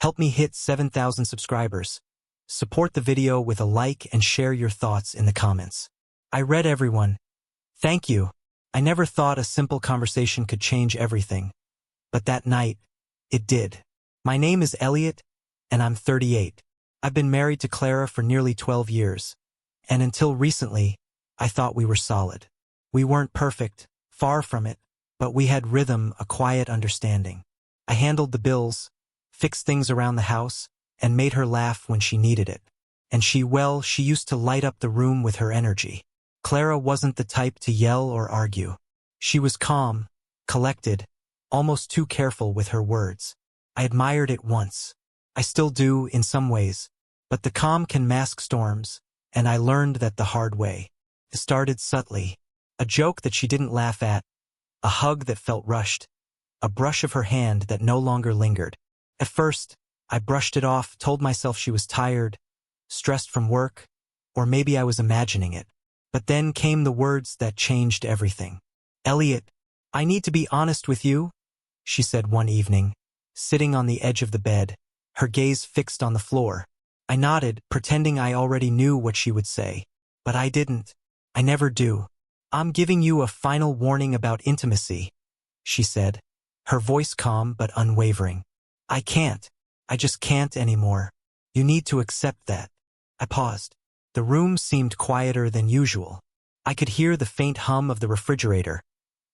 Help me hit 7,000 subscribers. Support the video with a like and share your thoughts in the comments. I read everyone. Thank you. I never thought a simple conversation could change everything. But that night, it did. My name is Elliot, and I'm 38. I've been married to Clara for nearly 12 years. And until recently, I thought we were solid. We weren't perfect, far from it, but we had rhythm, a quiet understanding. I handled the bills, fixed things around the house, and made her laugh when she needed it. And she used to light up the room with her energy. Clara wasn't the type to yell or argue. She was calm, collected, almost too careful with her words. I admired it once. I still do in some ways, but the calm can mask storms, and I learned that the hard way. It started subtly. A joke that she didn't laugh at, a hug that felt rushed, a brush of her hand that no longer lingered. At first, I brushed it off, told myself she was tired, stressed from work, or maybe I was imagining it. But then came the words that changed everything. "Elliot, I need to be honest with you," she said one evening, sitting on the edge of the bed, her gaze fixed on the floor. I nodded, pretending I already knew what she would say. But I didn't. I never do. "I'm giving you a final warning about intimacy," she said, her voice calm but unwavering. "I can't. I just can't anymore. You need to accept that." I paused. The room seemed quieter than usual. I could hear the faint hum of the refrigerator,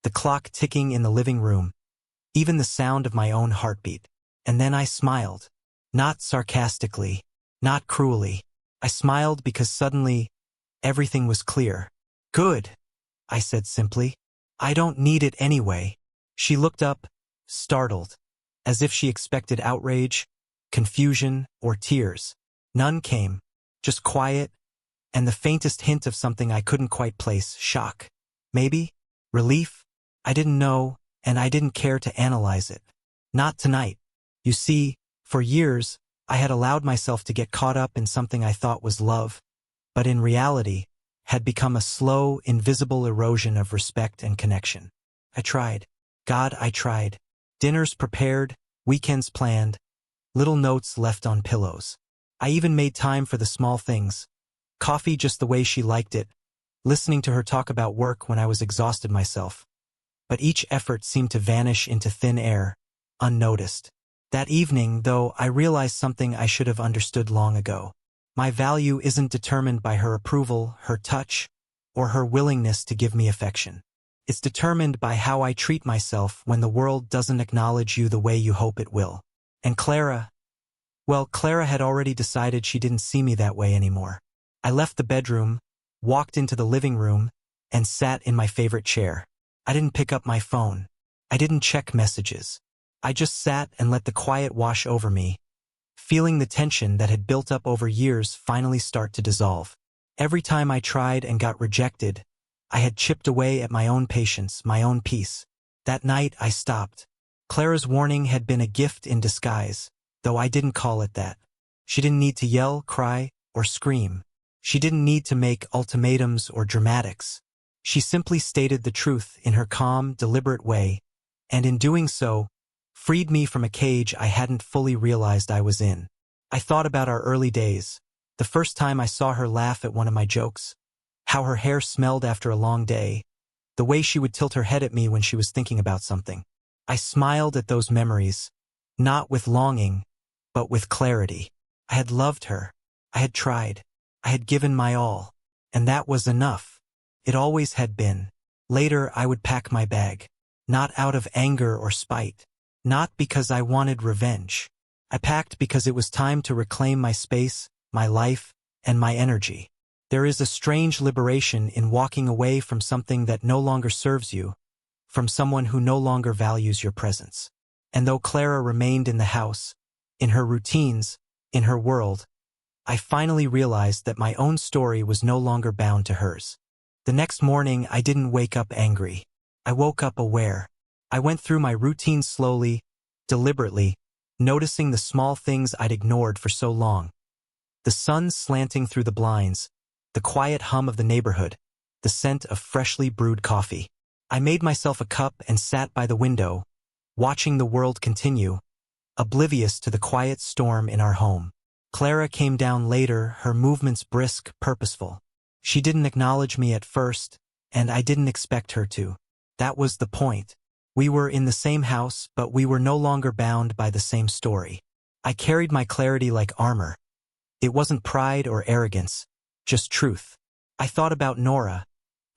the clock ticking in the living room, even the sound of my own heartbeat. And then I smiled. Not sarcastically, not cruelly. I smiled because suddenly, everything was clear. "Good," I said simply. "I don't need it anyway." She looked up, startled, as if she expected outrage, confusion, or tears. None came, just quiet, and the faintest hint of something I couldn't quite place. Shock. Maybe? Relief? I didn't know, and I didn't care to analyze it. Not tonight. You see, for years, I had allowed myself to get caught up in something I thought was love, but in reality, had become a slow, invisible erosion of respect and connection. I tried. God, I tried. Dinners prepared, weekends planned, little notes left on pillows. I even made time for the small things. Coffee just the way she liked it, listening to her talk about work when I was exhausted myself. But each effort seemed to vanish into thin air, unnoticed. That evening, though, I realized something I should have understood long ago. My value isn't determined by her approval, her touch, or her willingness to give me affection. It's determined by how I treat myself when the world doesn't acknowledge you the way you hope it will. And Clara had already decided she didn't see me that way anymore. I left the bedroom, walked into the living room, and sat in my favorite chair. I didn't pick up my phone. I didn't check messages. I just sat and let the quiet wash over me, feeling the tension that had built up over years finally start to dissolve. Every time I tried and got rejected, I had chipped away at my own patience, my own peace. That night, I stopped. Clara's warning had been a gift in disguise, though I didn't call it that. She didn't need to yell, cry, or scream. She didn't need to make ultimatums or dramatics. She simply stated the truth in her calm, deliberate way, and in doing so, freed me from a cage I hadn't fully realized I was in. I thought about our early days, the first time I saw her laugh at one of my jokes, how her hair smelled after a long day, the way she would tilt her head at me when she was thinking about something. I smiled at those memories, not with longing, but with clarity. I had loved her. I had tried. I had given my all. And that was enough. It always had been. Later, I would pack my bag. Not out of anger or spite. Not because I wanted revenge. I packed because it was time to reclaim my space, my life, and my energy. There is a strange liberation in walking away from something that no longer serves you, from someone who no longer values your presence. And though Clara remained in the house, in her routines, in her world, I finally realized that my own story was no longer bound to hers. The next morning, I didn't wake up angry. I woke up aware. I went through my routine slowly, deliberately, noticing the small things I'd ignored for so long. The sun slanting through the blinds, the quiet hum of the neighborhood, the scent of freshly brewed coffee. I made myself a cup and sat by the window, watching the world continue, oblivious to the quiet storm in our home. Clara came down later, her movements brisk, purposeful. She didn't acknowledge me at first, and I didn't expect her to. That was the point. We were in the same house, but we were no longer bound by the same story. I carried my clarity like armor. It wasn't pride or arrogance, just truth. I thought about Nora,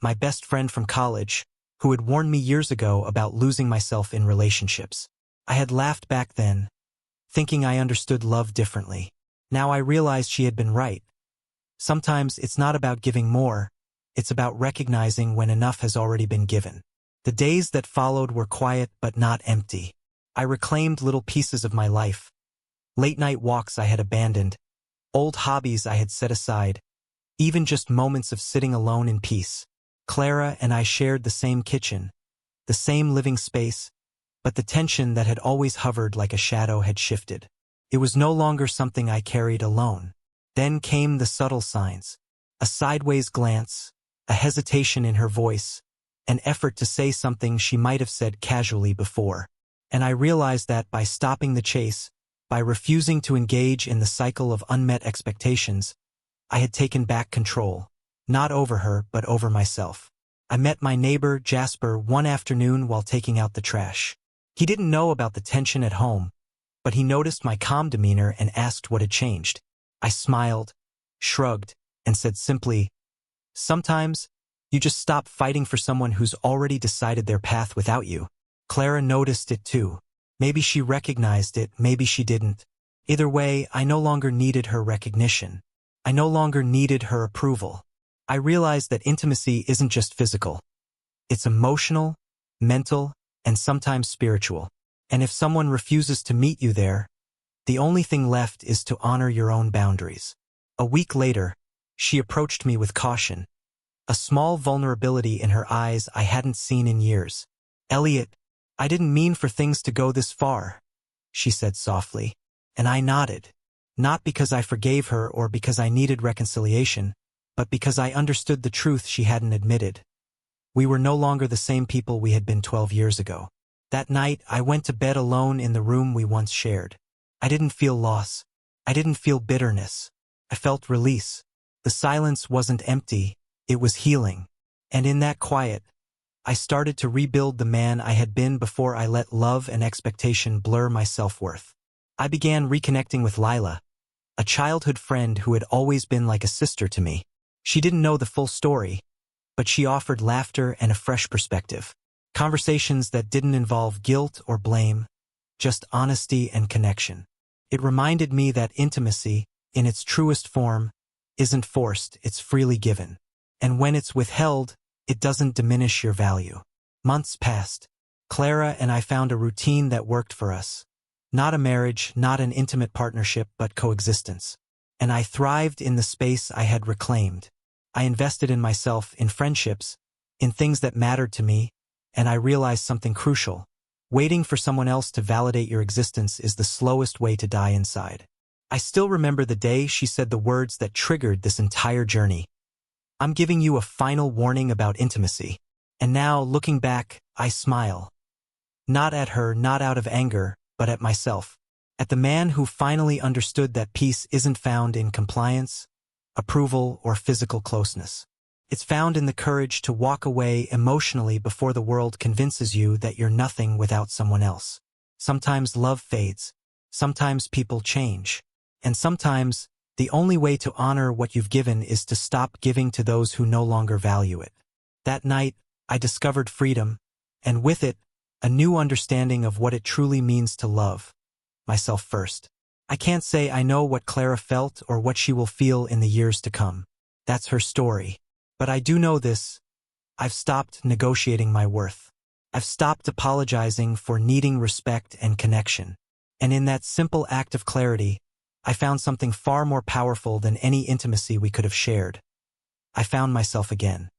my best friend from college, who had warned me years ago about losing myself in relationships. I had laughed back then, thinking I understood love differently. Now I realized she had been right. Sometimes it's not about giving more, it's about recognizing when enough has already been given. The days that followed were quiet but not empty. I reclaimed little pieces of my life. Late-night walks I had abandoned, old hobbies I had set aside, even just moments of sitting alone in peace. Clara and I shared the same kitchen, the same living space, but the tension that had always hovered like a shadow had shifted. It was no longer something I carried alone. Then came the subtle signs, a sideways glance, a hesitation in her voice, an effort to say something she might have said casually before. And I realized that by stopping the chase, by refusing to engage in the cycle of unmet expectations, I had taken back control, not over her, but over myself. I met my neighbor, Jasper, one afternoon while taking out the trash. He didn't know about the tension at home, but he noticed my calm demeanor and asked what had changed. I smiled, shrugged, and said simply, "Sometimes, you just stop fighting for someone who's already decided their path without you." Clara noticed it too. Maybe she recognized it, maybe she didn't. Either way, I no longer needed her recognition. I no longer needed her approval. I realized that intimacy isn't just physical. It's emotional, mental, and sometimes spiritual. And if someone refuses to meet you there, the only thing left is to honor your own boundaries. A week later, she approached me with caution, a small vulnerability in her eyes I hadn't seen in years. "Elliot, I didn't mean for things to go this far," she said softly, and I nodded, not because I forgave her or because I needed reconciliation, but because I understood the truth she hadn't admitted. We were no longer the same people we had been 12 years ago. That night, I went to bed alone in the room we once shared. I didn't feel loss. I didn't feel bitterness. I felt release. The silence wasn't empty, it was healing. And in that quiet, I started to rebuild the man I had been before I let love and expectation blur my self-worth. I began reconnecting with Lila, a childhood friend who had always been like a sister to me. She didn't know the full story, but she offered laughter and a fresh perspective. Conversations that didn't involve guilt or blame, just honesty and connection. It reminded me that intimacy, in its truest form, isn't forced, it's freely given. And when it's withheld, it doesn't diminish your value. Months passed. Clara and I found a routine that worked for us. Not a marriage, not an intimate partnership, but coexistence. And I thrived in the space I had reclaimed. I invested in myself, in friendships, in things that mattered to me, and I realized something crucial. Waiting for someone else to validate your existence is the slowest way to die inside. I still remember the day she said the words that triggered this entire journey. "I'm giving you a final warning about intimacy." And now, looking back, I smile. Not at her, not out of anger, but at myself. At the man who finally understood that peace isn't found in compliance, approval, or physical closeness. It's found in the courage to walk away emotionally before the world convinces you that you're nothing without someone else. Sometimes love fades. Sometimes people change. And sometimes, the only way to honor what you've given is to stop giving to those who no longer value it. That night, I discovered freedom, and with it, a new understanding of what it truly means to love myself first. I can't say I know what Clara felt or what she will feel in the years to come. That's her story. But I do know this: I've stopped negotiating my worth. I've stopped apologizing for needing respect and connection. And in that simple act of clarity, I found something far more powerful than any intimacy we could have shared. I found myself again.